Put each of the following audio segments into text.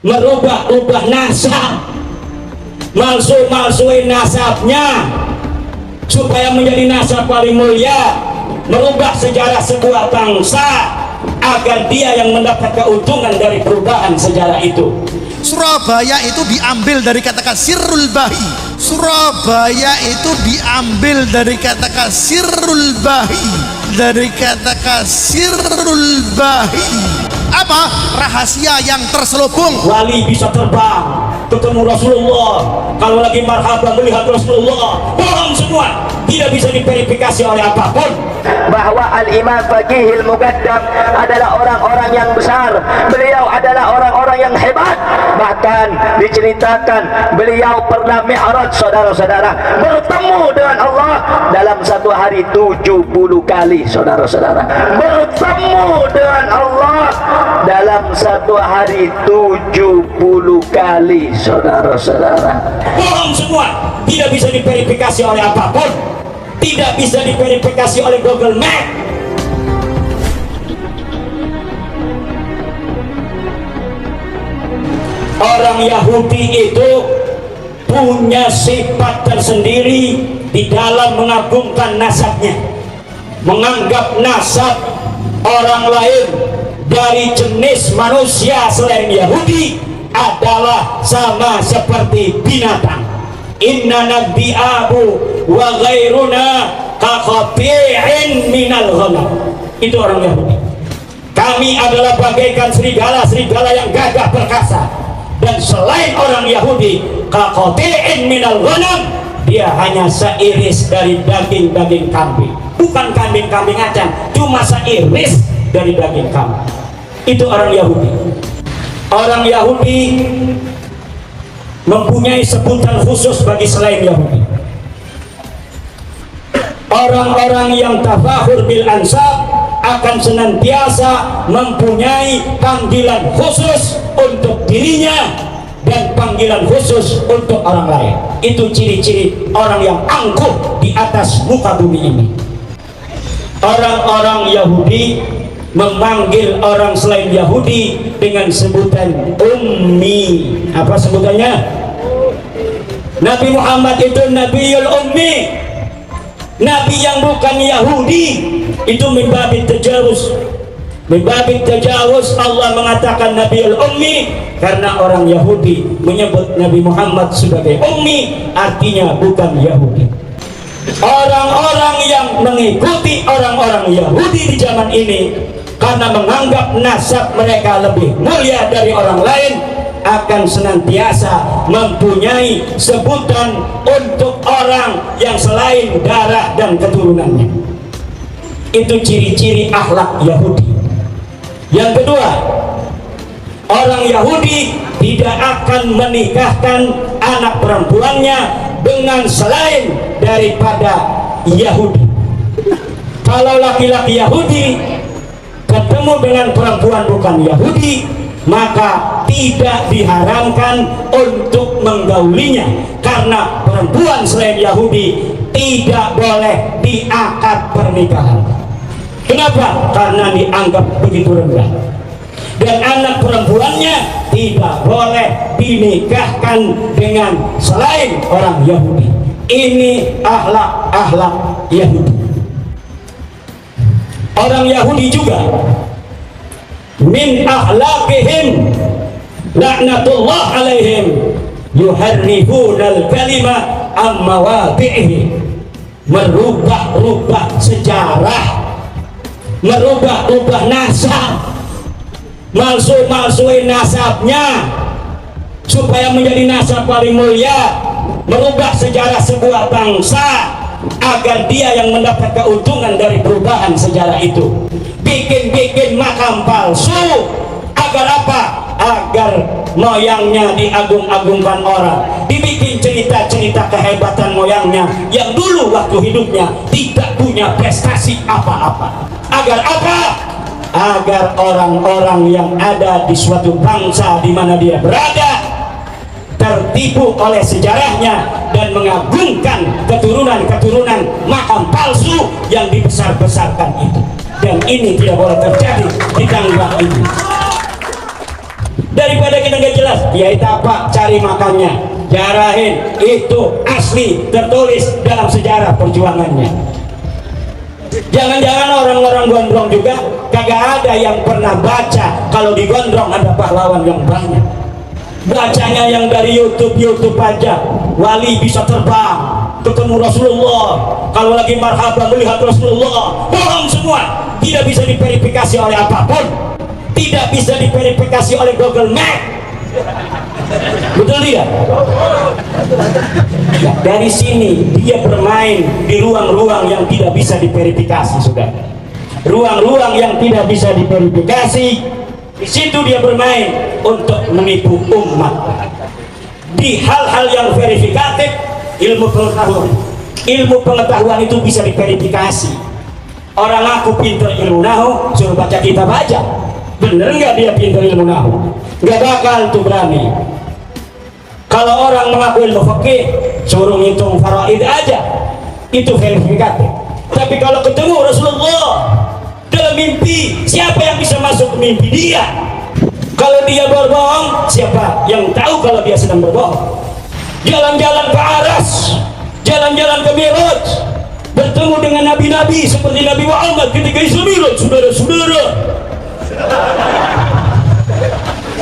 merubah-ubah nasab, malsu-malsuin nasabnya supaya menjadi nasab paling mulia, merubah sejarah sebuah bangsa agar dia yang mendapat keuntungan dari perubahan sejarah itu. Surabaya itu diambil dari kata-kata sirrul bahi. Surabaya itu diambil dari kata-kata sirrul bahi. Dari kata-kata sirrul bahi. Apa? Rahasia yang terselubung. Wali bisa terbang ketemu Rasulullah, kalau lagi marhaban melihat Rasulullah, bohong semua, tidak bisa diverifikasi oleh apapun. Bahwa Al-Imam Faqihil Muqaddam adalah orang-orang yang besar, beliau adalah orang-orang yang hebat. Bahkan diceritakan beliau pernah mi'raj, saudara-saudara, bertemu dengan Allah dalam satu hari 70 kali, saudara-saudara, bertemu dengan Allah dalam satu hari 70 kali, saudara-saudara. Bohong semua, tidak bisa diverifikasi oleh apapun, tidak bisa diverifikasi oleh Google Map. Orang Yahudi itu punya sifat tersendiri di dalam mengagungkan nasabnya, menganggap nasab orang lain dari jenis manusia selain Yahudi adalah sama seperti binatang. Inna nabbi'ahu wa ghairuna kaqabi'in minal ghanam. Itu orang Yahudi. Kami adalah bagaikan serigala-serigala yang gagah perkasa, dan selain orang Yahudi kaqabi'in minal ghanam, dia hanya seiris dari daging-daging kambing. Bukan kambing-kambing acan, cuma seiris dari daging kambing. Itu orang Yahudi. Orang Yahudi mempunyai sebutan khusus bagi selain Yahudi. Orang-orang yang tafakhur bil ansab akan senantiasa mempunyai panggilan khusus untuk dirinya dan panggilan khusus untuk orang lain. Itu ciri-ciri orang yang angkuh di atas muka bumi ini. Orang-orang Yahudi memanggil orang selain Yahudi dengan sebutan ummi. Apa sebutannya? Nabi Muhammad itu Nabiul Ummi, Nabi yang bukan Yahudi. Itu mimbabi tajawuz. Mimbabi tajawuz Allah mengatakan Nabiul Ummi karena orang Yahudi menyebut Nabi Muhammad sebagai ummi, artinya bukan Yahudi. Orang-orang yang mengikuti orang-orang Yahudi di zaman ini karena menganggap nasab mereka lebih mulia dari orang lain akan senantiasa mempunyai sebutan untuk orang yang selain darah dan keturunannya. Itu ciri-ciri akhlak Yahudi. Yang kedua, orang Yahudi tidak akan menikahkan anak perempuannya dengan selain daripada Yahudi. Kalau laki-laki Yahudi ketemu dengan perempuan bukan Yahudi, maka tidak diharamkan untuk menggaulinya, karena perempuan selain Yahudi tidak boleh diakad pernikahan. Kenapa? Karena dianggap begitu rendah. Dan anak perempuannya tidak boleh dinikahkan dengan selain orang Yahudi. Ini akhlak Yahudi. Orang Yahudi juga min akhlaqihim laknatullah alaihim yuharrifuna al-kalima am mawadhihi, merubah-rubah sejarah, merubah-rubah nasab, malsu-malsuin nasabnya supaya menjadi nasab paling mulia, merubah sejarah sebuah bangsa agar dia yang mendapat keuntungan dari perubahan sejarah itu. Bikin-bikin makam palsu agar apa? Agar moyangnya diagung-agungkan orang, dibikin cerita-cerita kehebatan moyangnya yang dulu waktu hidupnya tidak punya prestasi apa-apa. Agar apa? Agar orang-orang yang ada di suatu bangsa di mana dia berada tertipu oleh sejarahnya dan mengagungkan keturunan-keturunan makam palsu yang dibesar-besarkan itu. Dan ini tidak boleh terjadi di tanggal ini. Daripada kita nggak jelas, ya itu apa, cari makannya, jarahin, itu asli tertulis dalam sejarah perjuangannya. Jangan-jangan orang-orang gondrong juga kagak ada yang pernah baca kalau di gondrong ada pahlawan yang banyak. Bacanya yang dari YouTube aja, wali bisa terbang ketemu Rasulullah, kalau lagi marhaban melihat Rasulullah, bohong semua, tidak bisa diverifikasi oleh apapun, tidak bisa diverifikasi oleh Google Map. Betul tidak? Ya, dari sini dia bermain di ruang-ruang yang tidak bisa diverifikasi, sudah. Ruang-ruang yang tidak bisa diverifikasi, di situ dia bermain untuk menipu umat. Di hal-hal yang verifikatif, ilmu pengetahuan itu bisa diverifikasi. Orang aku pintar ilmu nahu, suruh baca kitab aja, bener nggak dia pintar ilmu nahu? Nggak bakal tuh berani. Kalau orang mengaku ilmu fikih, suruh ngitung faraid aja, itu verifikatif. Tapi kalau ketemu Rasulullah dalam mimpi, siapa yang bisa masuk ke mimpi dia? Kalau dia berbohong, siapa yang tahu kalau dia sedang berbohong? Jalan-jalan ke Aras, jalan-jalan ke Mi'raj, bertemu dengan nabi-nabi seperti Nabi Muhammad ketika Isra Mi'raj, saudara-saudara.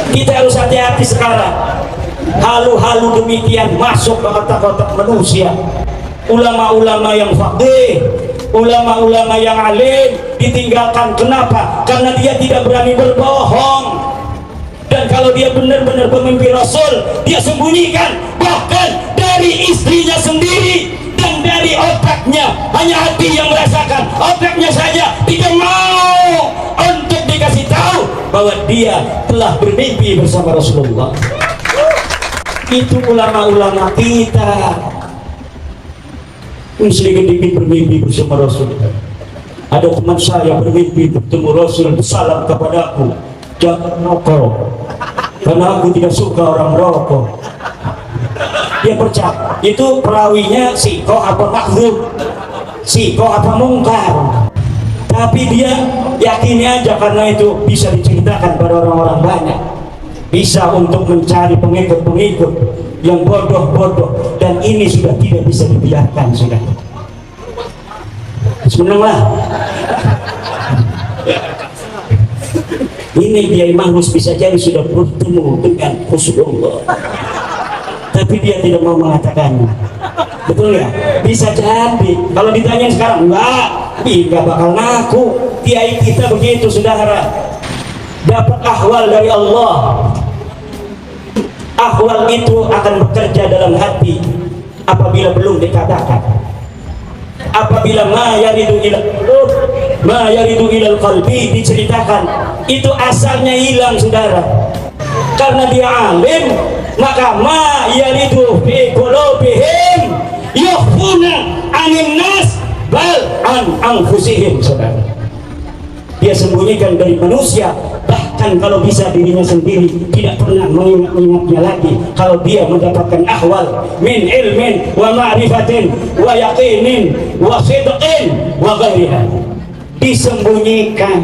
Kita harus hati-hati sekarang. Halu-halu demikian masuk ke kotak-kotak manusia. Ulama-ulama yang faqih, ulama-ulama yang alim ditinggalkan. Kenapa? Karena dia tidak berani berbohong. Dan kalau dia benar-benar pemimpi Rasul, dia sembunyikan bahkan dari istrinya sendiri dan dari otaknya. Hanya hati yang merasakan, otaknya saja tidak mau untuk dikasih tahu bahwa dia telah bermimpi bersama Rasulullah. Itu ulama-ulama kita. Sedikit dikit bermimpi bersama Rasul. Ada teman saya bermimpi bertemu Rasul, bersalam kepadaku, jangan merokok, karena aku tidak suka orang merokok. Dia percaya. Itu perawinya siko apa makhluk, siko apa mungkar. Tapi dia yakini aja karena itu bisa diceritakan pada orang-orang banyak. Bisa untuk mencari pengikut-pengikut yang bodoh-bodoh, dan ini sudah tidak bisa dibiarkan, sudah. Senanglah. Ini Kiai Mahnus bisa jadi sudah bertemu dengan Rasulullah, tapi dia tidak mau mengatakannya. Betul ya? Bisa jadi. Kalau ditanya sekarang, enggak bakal ngaku. Kiai kita begitu, saudara. Dapat ahwal dari Allah. Ahwal itu akan bekerja dalam hati apabila belum dikatakan. Apabila ma yaridu ilal qalbi diceritakan, itu asalnya hilang, saudara. Karena dia alim, maka ma yaridu fi qulubihim yukhfuna 'anil nas bal an anfusihim, saudara. Dia sembunyikan dari manusia, bahkan kalau bisa dirinya sendiri tidak pernah mengingatnya lagi. Kalau dia mendapatkan ahwal min ilmin wa ma'rifatin wa yaqinin wa sidqin wa ghairiha, disembunyikan.